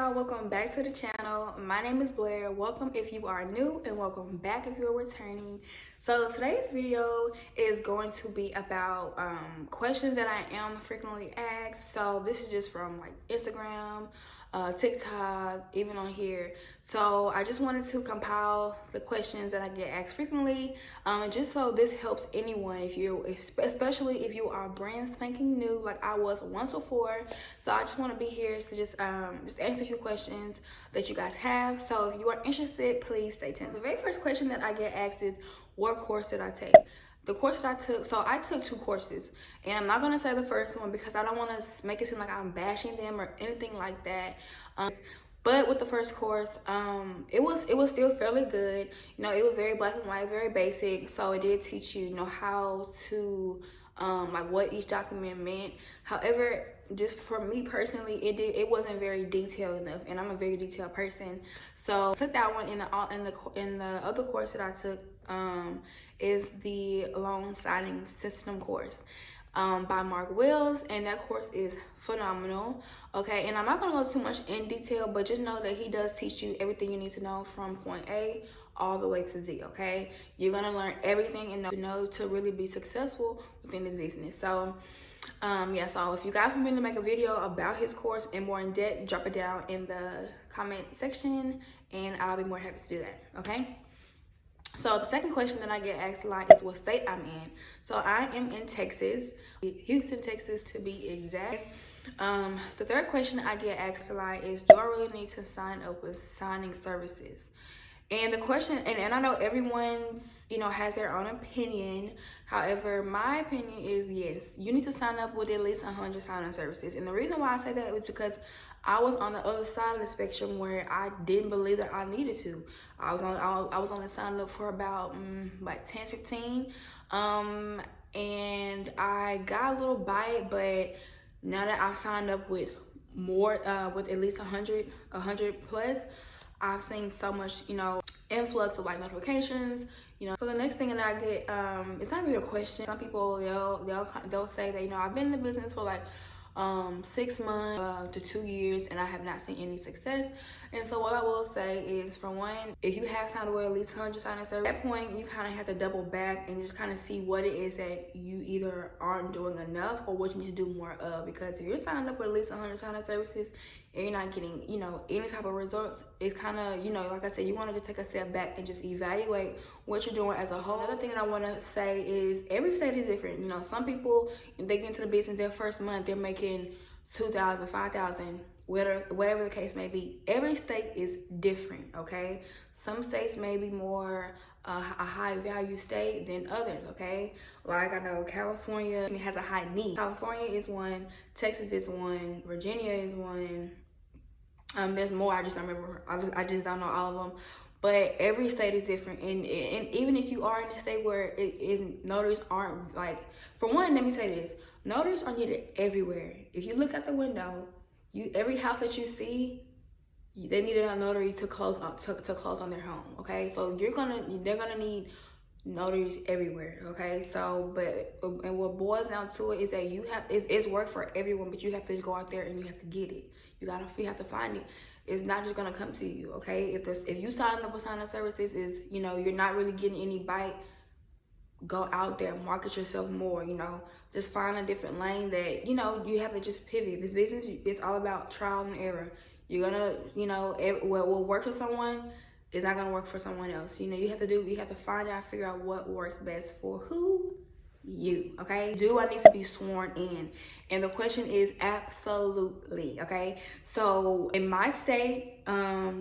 y'all, welcome back to the channel. My name is Blair. Welcome if you are new and welcome back if you're returning. So today's video is going to be about questions that I am frequently asked. So this is just from like Instagram, TikTok, even on here. So I just wanted to compile the questions that I get asked frequently, and just so this helps anyone, especially if you are brand spanking new like I was once before. So I just want to be here to just answer a few questions that you guys have. So if you are interested, please stay tuned. The very first question that I get asked is, what course did I take? The course that I took, so I took 2 courses, and I'm not gonna say the first one because I don't want to make it seem like I'm bashing them or anything like that. But with the first course, it was still fairly good. You know, it was very black and white, very basic. So it did teach you, how to like what each document meant. However, just for me personally, it wasn't very detailed enough, and I'm a very detailed person. So I took that one. In the other course that I took is the loan signing system course by Mark Wells, and that course is phenomenal. Okay, and I'm not gonna go too much in detail, but just know that he does teach you everything you need to know from point A all the way to Z. Okay, you're gonna learn everything and know to really be successful within this business. So so if you guys want me to make a video about his course and more in depth, drop it down in the comment section and I'll be more happy to do that. Okay, so the second question that I get asked a lot is what state I'm in. So I am in Texas, Houston, Texas to be exact. The third question I get asked a lot is, do I really need to sign up with signing services? And the question, and I know everyone's, has their own opinion. However, my opinion is yes, you need to sign up with at least 100 signing services. And the reason why I say that is because I was on the other side of the spectrum where I didn't believe that I needed to. I was only signed up for about like 10, 15. And I got a little bite, but now that I've signed up with more, with at least 100 plus, I've seen so much, influx of like notifications, So the next thing that I get, it's not really a question. Some people, they'll say that, I've been in the business for like 6 months to 2 years and I have not seen any success. And so what I will say is, for one, if you have signed away at least 100 signing services, at that point you kind of have to double back and just kind of see what it is that you either aren't doing enough or what you need to do more of. Because if you're signed up with at least 100 signing services and you're not getting, any type of results, it's kind of, like I said, you want to just take a step back and just evaluate what you're doing as a whole. Another thing that I want to say is every state is different. Some people, if they get into the business their first month, they're making 2,000, 5,000, whatever the case may be. Every state is different, okay? Some states may be more a high value state than others, okay? Like I know California has a high need. California is one, Texas is one, Virginia is one. There's more, I just don't remember. I just don't know all of them. But every state is different, and even if you are in a state where notaries aren't, like, for one, let me say this: notaries are needed everywhere. If you look out the window, every house that you see, they needed a notary to close on their home. Okay, so they're gonna need notaries everywhere. Okay, so and what boils down to it is that it's work for everyone, but you have to go out there and you have to get it. You have to find it. It's not just gonna come to you. Okay, if you sign up with signing services, you're not really getting any bite, go out there, market yourself more, just find a different lane that, you have to just pivot. This business is all about trial and error. You're gonna, what will work for someone is not gonna work for someone else. You have to find out, figure out what works best for you. Okay, do I need to be sworn in? And the question is absolutely. Okay, so in my state,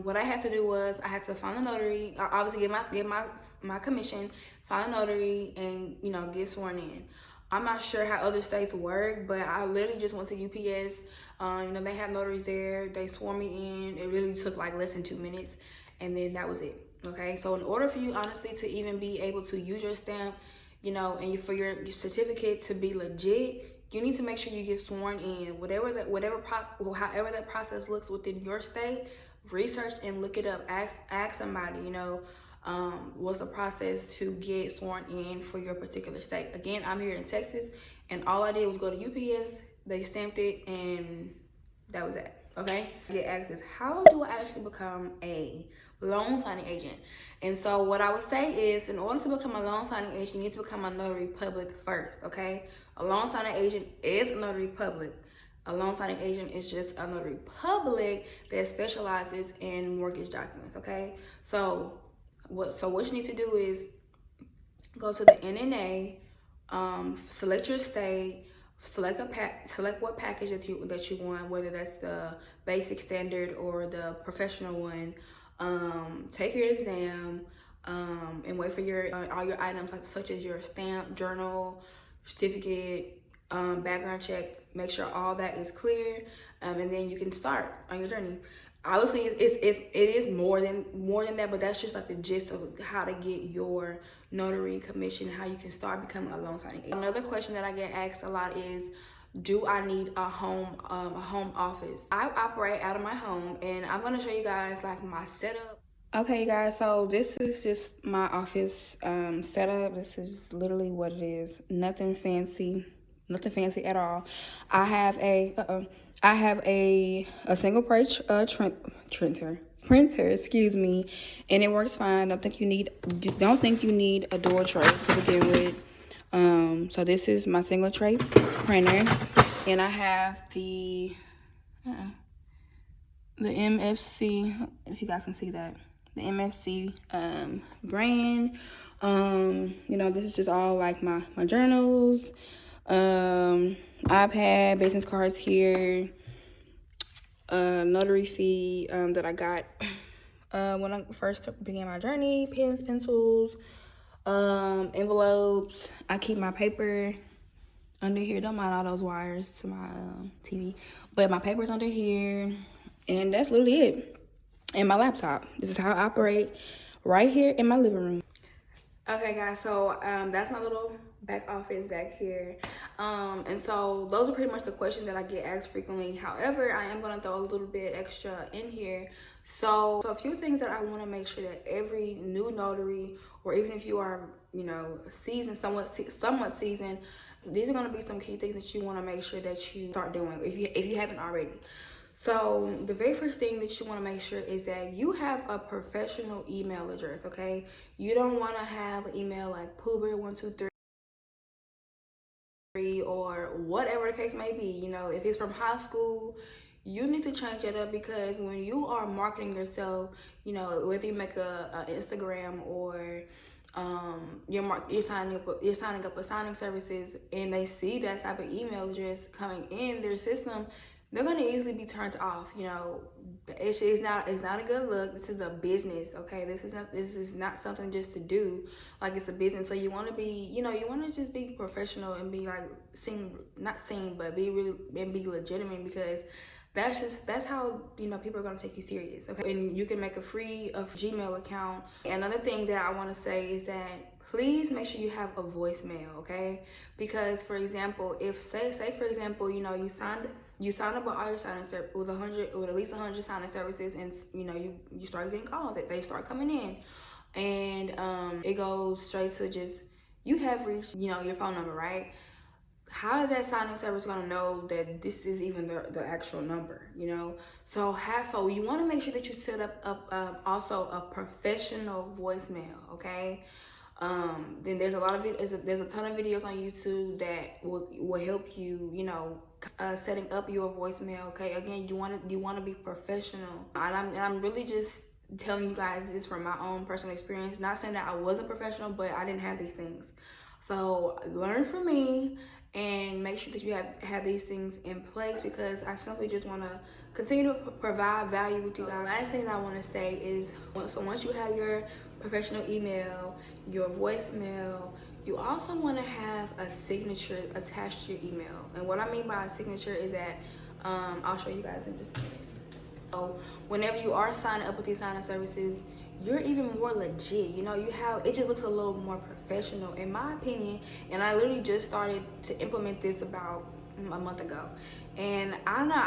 what I had to do was I had to find a notary, obviously get my commission, find a notary, and get sworn in. I'm not sure how other states work, but I literally just went to UPS. They have notaries there. They swore me in. It really took like less than 2 minutes, and then that was it. Okay, so in order for you, honestly, to even be able to use your stamp, and for your certificate to be legit, you need to make sure you get sworn in. However that process looks within your state, research and look it up. Ask somebody, what's the process to get sworn in for your particular state. Again, I'm here in Texas, and all I did was go to UPS, they stamped it, and that was it. Okay, get asked is, how do I actually become a loan signing agent? And so what I would say is, in order to become a loan signing agent, you need to become a notary public first. Okay, a loan signing agent is a notary public. A loan signing agent is just a notary public that specializes in mortgage documents. Okay, so what you need to do is go to the NNA, select your state, select what package that you want, whether that's the basic standard or the professional one. Take your exam, and wait for your all your items, like such as your stamp, journal, certificate, background check. Make sure all that is clear, and then you can start on your journey. Obviously, it is more than that, but that's just like the gist of how to get your notary commission, how you can start becoming a loan signing agent. Another question that I get asked a lot is, do I need a home office? I operate out of my home, and I'm gonna show you guys like my setup. Okay, guys, so this is just my office setup. This is literally what it is. Nothing fancy at all. I have a single page printer, excuse me, and it works fine. Don't think you need a dual tray to begin with. So this is my single tray printer, and I have the MFC, if you guys can see that, the MFC brand. This is just all like my journals, iPad, business cards here, notary fee that I got when I first began my journey, pens, pencils, envelopes. I keep my paper under here. Don't mind all those wires to my TV, but my paper's under here, and that's literally it. And my laptop. This is how I operate right here in my living room. Okay, guys, so that's my little back office back here. And so those are pretty much the questions that I get asked frequently. However, I am gonna throw a little bit extra in here. So a few things that I want to make sure that every new notary, or even if you are, seasoned, somewhat seasoned, these are gonna be some key things that you want to make sure that you start doing if you haven't already. So the very first thing that you want to make sure is that you have a professional email address. Okay, you don't want to have an email like Poober123 or whatever the case may be. If it's from high school, you need to change it up, because when you are marketing yourself, whether you make a Instagram or you're signing up with signing services, and they see that type of email address coming in their system, they're gonna easily be turned off. It's not a good look. This is a business, okay? This is not something just to do. Like, it's a business. So you want to be, you want to just be professional and be like not seen, but be really and be legitimate, because that's how people are gonna take you serious, okay? And you can make a free Gmail account. Another thing that I want to say is that please make sure you have a voicemail, okay? Because, for example, if say for example, you sign up with all your signing with at least 100 signing services, and you start getting calls. They start coming in, and it goes straight to just, you have reached your phone number, right? How is that signing service gonna know that this is even the actual number? So you want to make sure that you set up also a professional voicemail, okay? Then there's there's a ton of videos on YouTube that will help you, setting up your voicemail. Okay, again, you want to be professional, and I'm really just telling you guys this from my own personal experience. Not saying that I wasn't professional, but I didn't have these things. So learn from me and make sure that you have these things in place, because I simply just want to continue to provide value with you guys. The last thing that I want to say is, so once you have your professional email, your voicemail, you also want to have a signature attached to your email. And what I mean by a signature is that, I'll show you guys in just a minute. So whenever you are signing up with these signing services, you're even more legit. It just looks a little more professional, in my opinion. And I literally just started to implement this about a month ago. And I don't know,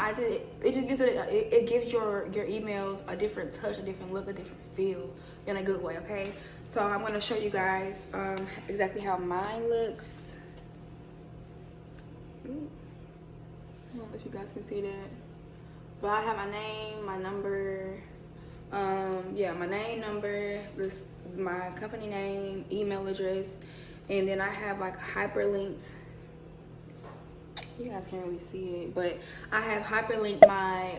it just gives it gives your emails a different touch, a different look, a different feel, in a good way, okay? So I'm gonna show you guys exactly how mine looks. I don't know if you guys can see that. But I have my name, my number, yeah, my name, number, this, my company name, email address, and then I have like hyperlinked. You guys can't really see it, but I have hyperlinked my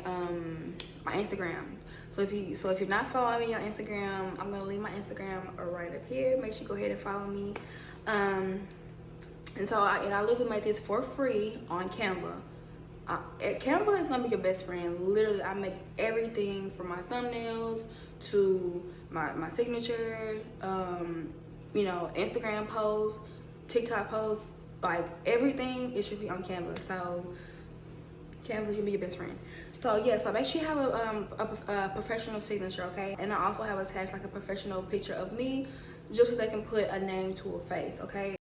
my Instagram. So if you're not following me on Instagram, I'm gonna leave my Instagram right up here. Make sure you go ahead and follow me. And so I literally made this for free on Canva. Canva is gonna be your best friend. Literally, I make everything from my thumbnails to my signature, you know, Instagram posts, TikTok posts, like everything. It should be on Canva. So Canva should be your best friend. So yeah, so make sure you have a professional signature, okay? And I also have attached like a professional picture of me, just so they can put a name to a face, okay?